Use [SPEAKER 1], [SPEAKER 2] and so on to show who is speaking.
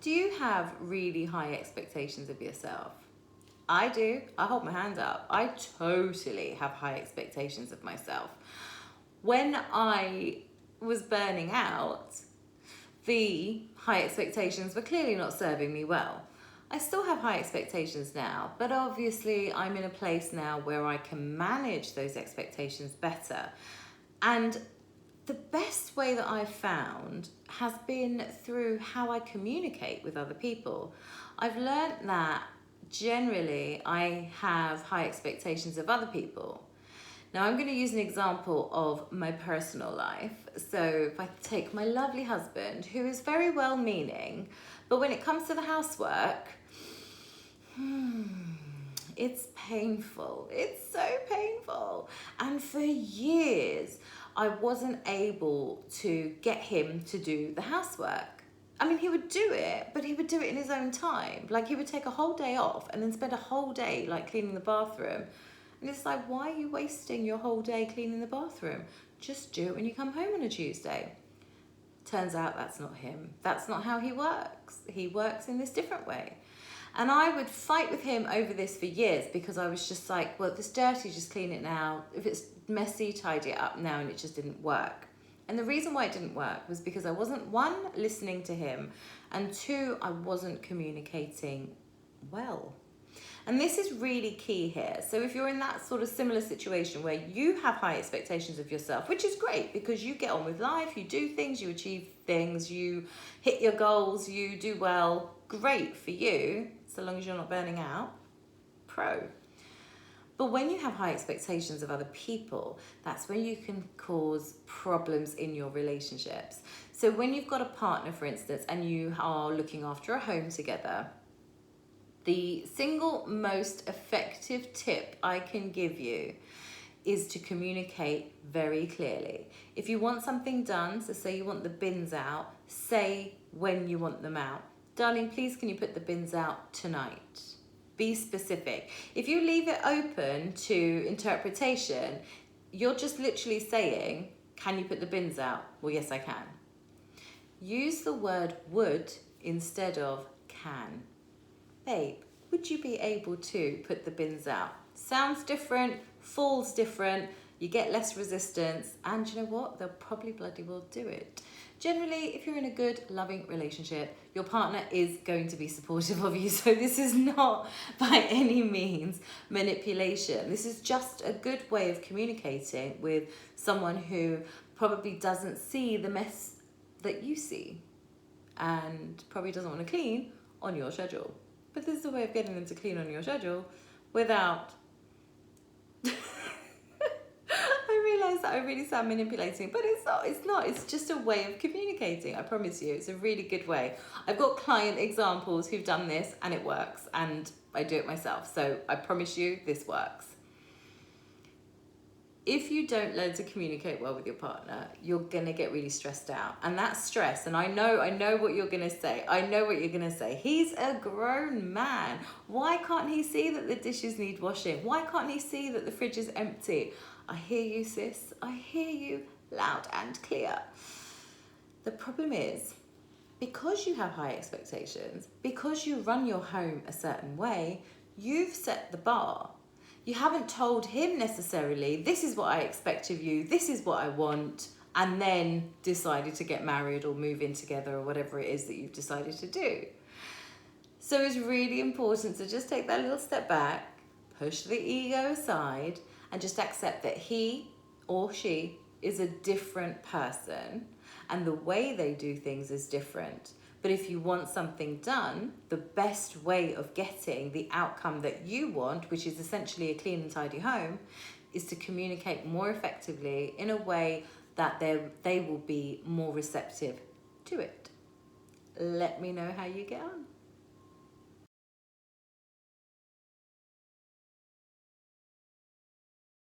[SPEAKER 1] Do you have really high expectations of yourself? I do. I hold my hand up. I totally have high expectations of myself. When I was burning out, the high expectations were clearly not serving me well. I still have high expectations now, but obviously I'm in a place now where I can manage those expectations better. And the best way that I've found has been through how I communicate with other people. I've learned that generally I have high expectations of other people. Now I'm going to use an example of my personal life. So if I take my lovely husband, who is very well meaning, but when it comes to the housework, it's painful. It's so painful. And for years, I wasn't able to get him to do the housework. I mean, he would do it, but he would do it in his own time. Like, he would take a whole day off and then spend a whole day, like, cleaning the bathroom. And it's like, why are you wasting your whole day cleaning the bathroom? Just do it when you come home on a Tuesday. Turns out that's not him. That's not how he works. He works in this different way. And I would fight with him over this for years because I was just like, well, if it's dirty, just clean it now. If it's messy, tidy it up now. And it just didn't work. And the reason why it didn't work was because I wasn't, one, listening to him, and two, I wasn't communicating well. And this is really key here. So if you're in that sort of similar situation where you have high expectations of yourself, which is great because you get on with life, you do things, you achieve things, you hit your goals, you do well, great for you, so long as you're not burning out, pro. But when you have high expectations of other people, that's when you can cause problems in your relationships. So when you've got a partner, for instance, and you are looking after a home together, the single most effective tip I can give you is to communicate very clearly. If you want something done, so say you want the bins out, say when you want them out. Darling, please can you put the bins out tonight? Be specific. If you leave it open to interpretation, you're just literally saying, can you put the bins out? Well, yes, I can. Use the word would instead of can. Babe, would you be able to put the bins out? Sounds different, falls different, you get less resistance, and you know what? They'll probably bloody well do it. Generally, if you're in a good, loving relationship, your partner is going to be supportive of you. So this is not by any means manipulation. This is just a good way of communicating with someone who probably doesn't see the mess that you see and probably doesn't want to clean on your schedule. But this is a way of getting them to clean on your schedule without... I realise that I really sound manipulating, but it's not. It's just a way of communicating, I promise you. It's a really good way. I've got client examples who've done this and it works, and I do it myself. So I promise you this works. If you don't learn to communicate well with your partner, you're going to get really stressed out. And that's stress. And I know what you're going to say. I know what you're going to say. He's a grown man. Why can't he see that the dishes need washing? Why can't he see that the fridge is empty? I hear you, sis. I hear you loud and clear. The problem is, because you have high expectations, because you run your home a certain way, you've set the bar. You haven't told him necessarily, this is what I expect of you, this is what I want, and then decided to get married or move in together or whatever it is that you've decided to do. So it's really important to just take that little step back, push the ego aside, and just accept that he or she is a different person and the way they do things is different. But if you want something done, the best way of getting the outcome that you want, which is essentially a clean and tidy home, is to communicate more effectively in a way that they will be more receptive to it. Let me know how you get on.